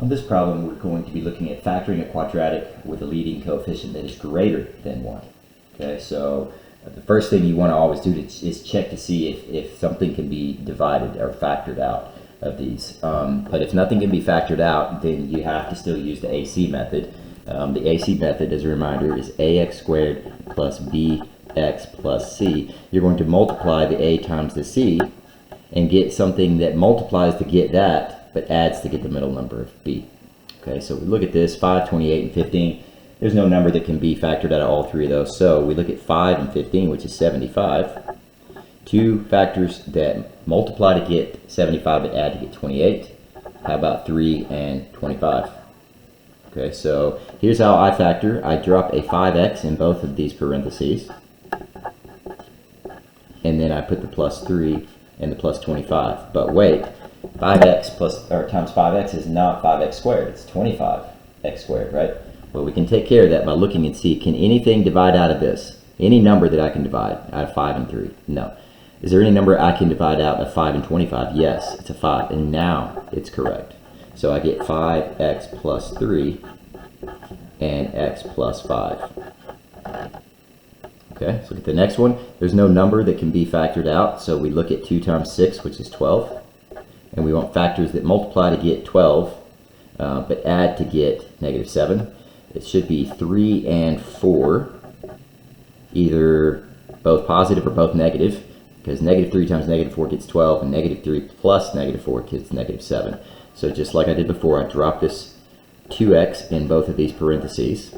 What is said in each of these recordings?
On this problem, we're going to be looking at factoring a quadratic with a leading coefficient that is greater than 1. Okay, so the first thing you want to always do is check to see if something can be divided or factored out of these. But if nothing can be factored out, then you have to still use the AC method. The AC method, as a reminder, is ax squared plus bx plus c. You're going to multiply the a times the c and get something that multiplies to get that, but adds to get the middle number of b. Okay, so we look at this, 5, 28, and 15. There's no number that can be factored out of all three of those. So we look at 5 and 15, which is 75. Two factors that multiply to get 75 but add to get 28. How about 3 and 25? Okay, so here's how I factor. I drop a 5x in both of these parentheses. And then I put the plus 3 and the plus 25. But wait, 5x times 5x is not 5x squared. It's 25x squared, right? Well, we can take care of that by looking and see, can anything divide out of this? Any number that I can divide out of 5 and 3? No. Is there any number I can divide out of 5 and 25? Yes, it's a 5. And now it's correct. So I get 5x plus 3 and x plus 5. Okay, let's look at the next one. There's no number that can be factored out, so we look at 2 times 6, which is 12. And we want factors that multiply to get 12, but add to get negative 7. It should be 3 and 4, either both positive or both negative, because negative 3 times negative 4 gets 12, and negative 3 plus negative 4 gets negative 7. So just like I did before, I drop this 2x in both of these parentheses,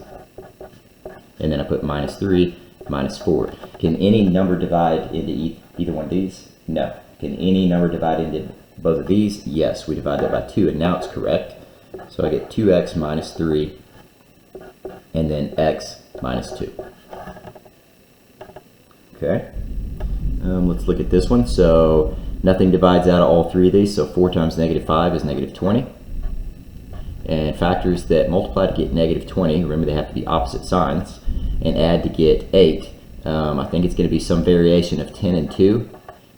and then I put minus 3, minus 4. Can any number divide into either one of these? No. Can any number divide into both of these? Yes, we divide that by 2, and now it's correct. So I get 2x minus 3, and then x minus 2. Okay, let's look at this one. So nothing divides out of all three of these, so 4 times negative 5 is negative 20. And factors that multiply to get negative 20, remember they have to be opposite signs, and add to get 8. I think it's going to be some variation of 10 and 2,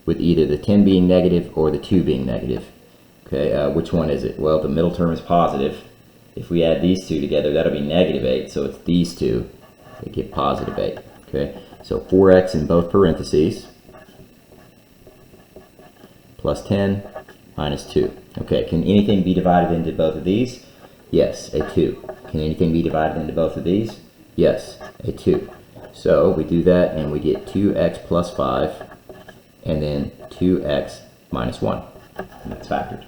with either the 10 being negative or the 2 being negative. Okay, which one is it? Well, the middle term is positive. If we add these two together, that'll be negative 8, so it's these two that get positive 8. Okay, so 4x in both parentheses, plus 10, minus 2. Okay, can anything be divided into both of these? Yes, a 2. Can anything be divided into both of these? Yes, a 2. So we do that and we get 2x plus 5, and then 2x minus 1. And that's factored.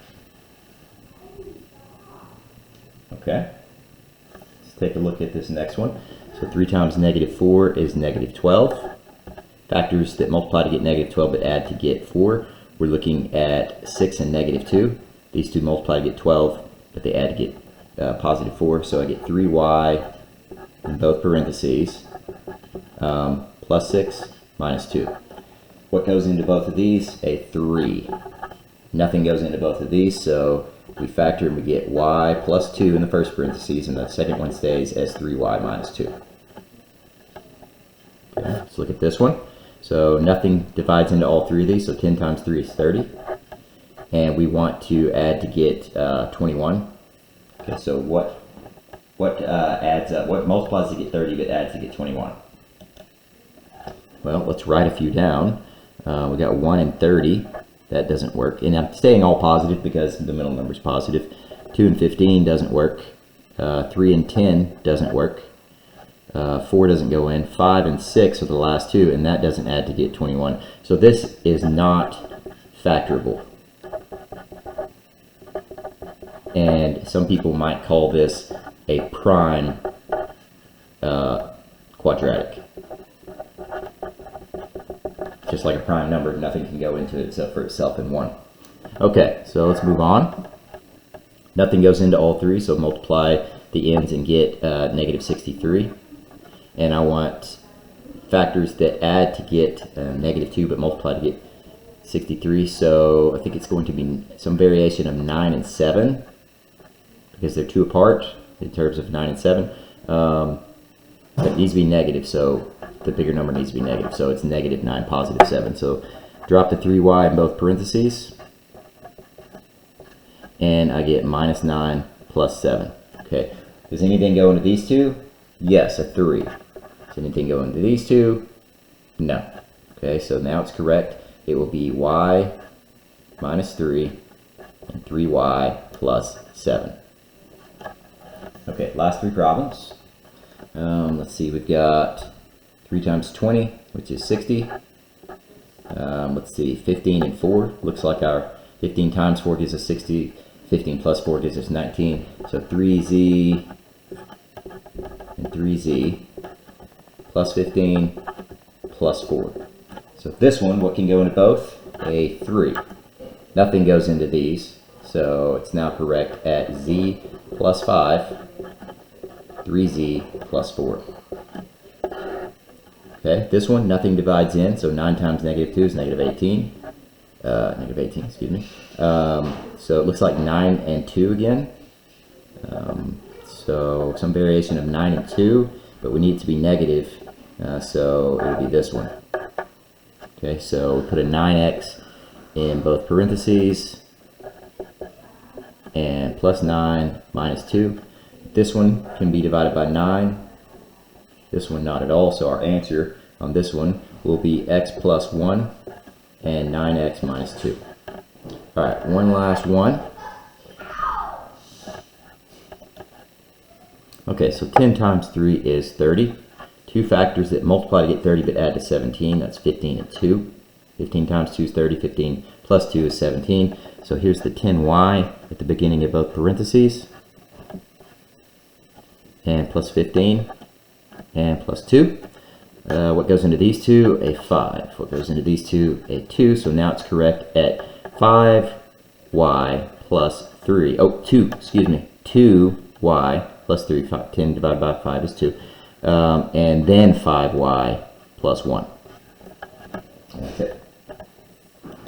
Okay, let's take a look at this next one. So 3 times negative 4 is negative 12. Factors that multiply to get negative 12 but add to get 4. We're looking at 6 and negative 2. These two multiply to get 12, but they add to get positive 4. So I get 3y in both parentheses, plus 6, minus 2. What goes into both of these? A 3. Nothing goes into both of these, so we factor and we get y plus 2 in the first parentheses, and the second one stays as 3y minus 2. Okay, let's look at this one. So nothing divides into all three of these, so 10 times 3 is 30. And we want to add to get 21. Okay, so what adds up? What multiplies to get 30 but adds to get 21? Well, let's write a few down. We got 1 and 30. That doesn't work. And I'm staying all positive because the middle number is positive. 2 and 15 doesn't work. 3 and 10 doesn't work. 4 doesn't go in. 5 and 6 are the last two, and that doesn't add to get 21. So this is not factorable. And some people might call this a prime quadratic. Just like a prime number, nothing can go into it except for itself in 1. Okay, so let's move on. Nothing goes into all three, so multiply the ends and get negative 63. And I want factors that add to get negative 2 but multiply to get 63. So I think it's going to be some variation of 9 and 7 because they're 2 apart in terms of 9 and 7. It needs to be negative, so the bigger number needs to be negative. So it's negative 9, positive 7. So drop the 3y in both parentheses, and I get minus 9 plus 7. Okay, does anything go into these two? Yes, a 3. Does anything go into these two? No. Okay, so now it's correct. It will be y minus 3 and 3y plus 7. Okay, last three problems. Let's see, we've got 3 times 20, which is 60. Let's see, 15 and 4. Looks like our 15 times 4 gives us 60. 15 plus 4 gives us 19. So 3z and 3z plus 15 plus 4. So this one, what can go into both? A 3. Nothing goes into these, so it's now correct at z plus 5, 3z plus 4. Okay, this one, nothing divides in, so 9 times negative 2 is negative 18. Negative 18, excuse me. So it looks like 9 and 2 again. So some variation of 9 and 2, but we need it to be negative, so it would be this one. Okay, so we put a 9x in both parentheses, and plus 9 minus 2. This one can be divided by 9. This one not at all, so our answer on this one will be x plus 1 and 9x minus 2. Alright, one last one. Okay, so 10 times 3 is 30. Two factors that multiply to get 30 but add to 17, that's 15 and 2. 15 times 2 is 30, 15 plus 2 is 17. So here's the 10y at the beginning of both parentheses, and plus 15, and plus 2. What goes into these two? A 5. What goes into these two? A 2. So now it's correct at 5y plus 3. Oh, 2, excuse me. 2y plus 3. 10 divided by 5 is 2. And then 5y plus 1.